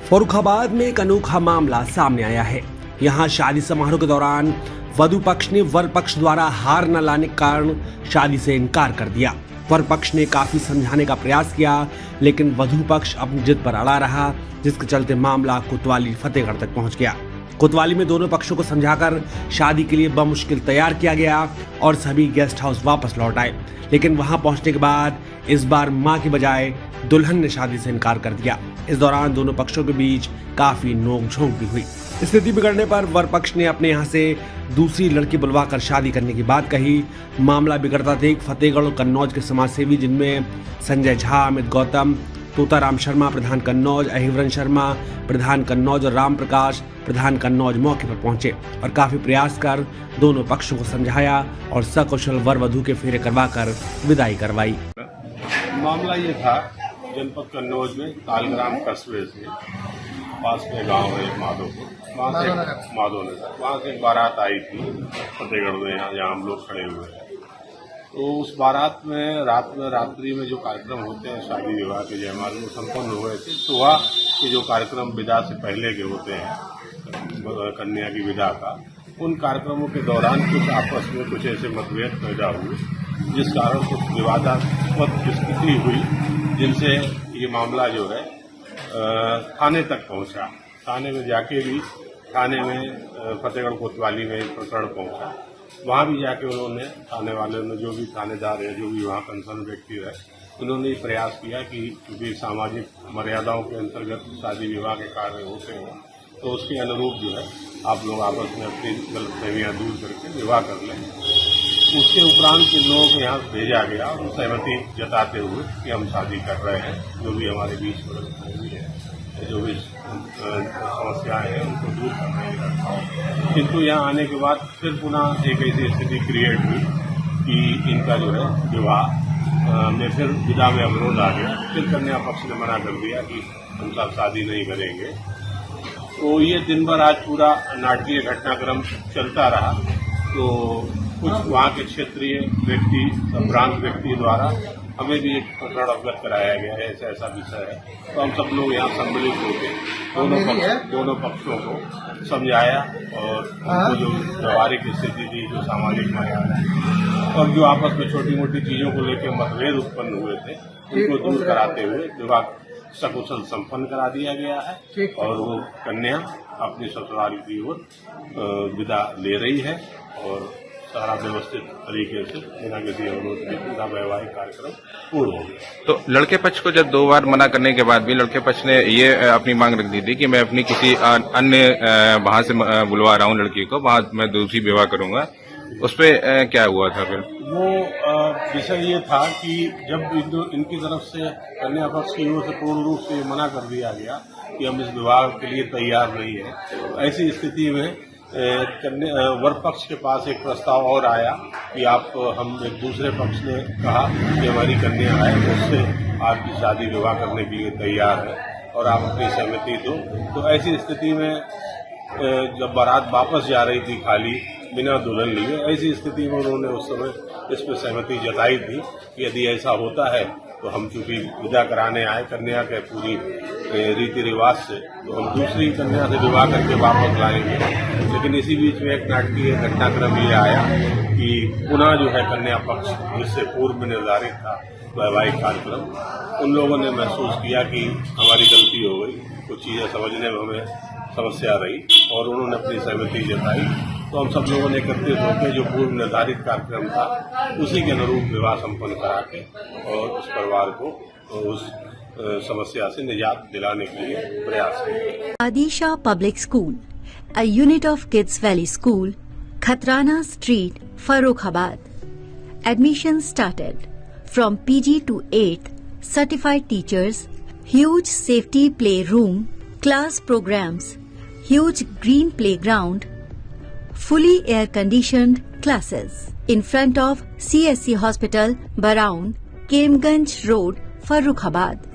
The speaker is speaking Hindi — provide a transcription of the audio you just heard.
फर्रुखाबाद में एक अनोखा मामला सामने आया है। यहाँ शादी समारोह के दौरान वधु पक्ष ने वर पक्ष द्वारा हार न लाने के कारण शादी से इनकार कर दिया। वर पक्ष ने काफी समझाने का प्रयास किया, लेकिन वधु पक्ष अपनी जिद पर अड़ा रहा, जिसके चलते मामला कोतवाली फतेहगढ़ तक पहुंच गया। कोतवाली में दोनों पक्षों को समझाकर शादी के लिए बमुश्किल तैयार किया गया और सभी गेस्ट हाउस वापस लौट आए। लेकिन वहां पहुंचने के बाद इस बार मां की बजाय दुल्हन ने शादी से इनकार कर दिया। इस दौरान दोनों पक्षों के बीच काफी नोकझोंक भी हुई। स्थिति बिगड़ने पर वर पक्ष ने अपने यहाँ से दूसरी लड़की बुलवाकर शादी करने की बात कही। मामला बिगड़ता देख फतेहगढ़ और कन्नौज के समाजसेवी, जिनमें संजय झा, अमित गौतम, तोताराम शर्मा प्रधान कन्नौज, अहिवरन शर्मा प्रधान कन्नौज और राम प्रकाश प्रधान कन्नौज मौके पर पहुंचे और काफी प्रयास कर दोनों पक्षों को समझाया और सकुशल वर वधु के फेरे करवाकर विदाई करवाई। मामला ये था, जनपद कन्नौज में तालग्राम कस्बे से पास में गांव है माधोपुर, वहाँ से एक बारात आई थी फतेहगढ़ में, यहाँ हम लोग खड़े हुए हैं। तो उस बारात में रात्रि में जो कार्यक्रम होते हैं शादी विवाह के, जयमाल में संपन्न हुए थे। सुबह के जो कार्यक्रम विदा से पहले के होते हैं, कन्या की विदा का, उन कार्यक्रमों के दौरान कुछ आपस में कुछ ऐसे मतभेद पैदा हुए, जिस कारण कुछ विवादास्पद स्थिति हुई, जिनसे ये मामला जो है थाने तक पहुंचा। थाने में जाके भी थाने में फतेहगढ़ कोतवाली में एक प्रकरण पहुंचा। वहाँ भी जाके उन्होंने, थाने वाले ने, जो भी थानेदार है, जो भी वहाँ कंसर्न व्यक्ति है, उन्होंने प्रयास किया कि क्योंकि सामाजिक मर्यादाओं के अंतर्गत शादी विवाह के कार्य होते हैं, तो उसके अनुरूप जो है आप लोग आपस में अपनी गलतफहमियां दूर करके विवाह कर लें। उसके उपरांत इन लोगों को यहाँ भेजा गया और सहमति जताते हुए कि हम शादी कर रहे हैं, जो भी हमारे बीच गलतफहमी है, जो भी समस्याएं हैं, उनको दूर करना है। किंतु यहाँ आने के बाद फिर पुनः एक ऐसी स्थिति क्रिएट हुई कि इनका जो है विवाह में फिर विदा में अवरोध आ गया। फिर कन्या पक्ष ने मना कर दिया कि हम साथ शादी नहीं करेंगे। तो ये दिन भर आज पूरा नाटकीय घटनाक्रम चलता रहा। तो कुछ वहाँ के क्षेत्रीय व्यक्ति, संभ्रांत व्यक्ति द्वारा हमें भी एक प्रकरण अवगत कराया गया है, ऐसा विषय है। तो हम सब लोग यहाँ सम्मिलित होकर दोनों पक्षों को समझाया और उनको जो व्यवहारिक स्थिति थी, जो सामाजिक मर्यादा और जो आपस में छोटी मोटी चीजों को लेकर मतभेद उत्पन्न हुए थे, उनको दूर कराते हुए विवाह सकुशल संपन्न करा दिया गया है और वो कन्या अपनी ससुराल की ओर विदा ले रही है और सारा व्यवस्थित तरीके से बिना किसी अवरोध के पूरा वैवाहिक कार्यक्रम पूर्ण हो गया। तो लड़के पक्ष को जब 2 बार मना करने के बाद भी लड़के पक्ष ने ये अपनी मांग रख दी थी कि मैं अपनी किसी अन्य वहां से बुलवा रहा हूँ लड़की को, वहां मैं दूसरी विवाह करूंगा। उस पर क्या हुआ था फिर? वो विषय ये था कि जब इनकी तरफ से कन्या पक्ष की ओर से पूर्ण रूप से मना कर दिया गया कि हम इस विवाह के लिए तैयार नहीं है, ऐसी स्थिति में वर पक्ष के पास एक प्रस्ताव और आया कि हम एक दूसरे पक्ष ने कहा कि हमारी कन्या है, उससे आपकी शादी विवाह करने के लिए तैयार है और आप अपनी सहमति दो। तो ऐसी स्थिति में जब बारात वापस जा रही थी खाली बिना दुल्हन लिए, ऐसी स्थिति में उन्होंने उस समय इस पर सहमति जताई थी कि यदि ऐसा होता है तो हम चूंकि विदा कराने आए कन्या के पूरी रीति रिवाज से, तो हम दूसरी कन्या से विवाह करके वापस लाएंगे। लेकिन इसी बीच में एक नाटकीय घटनाक्रम ये आया कि पुनः जो है कन्या पक्ष, जिससे पूर्व में निर्धारित था वैवाहिक कार्यक्रम, उन लोगों ने महसूस किया कि हमारी गलती हो गई, कुछ चीजें समझने में हमें समस्या रही और उन्होंने अपनी सहमति जताई। तो हम सब लोगों ने एकत्रित होकर जो पूर्व निर्धारित कार्यक्रम था उसी के अनुरूप विवाह संपन्न करा के और उस परिवार को उस समस्या से निजात दिलाने के लिए प्रयास किया। Adisha public school, a unit of Kids Valley School, Khatrana Street, Farrukhabad. Admission started from PG to 8th, certified teachers, huge safety playroom, class programs, huge green playground, fully air-conditioned classes in front of CSC Hospital, Baraun, Kemganj Road, Farrukhabad.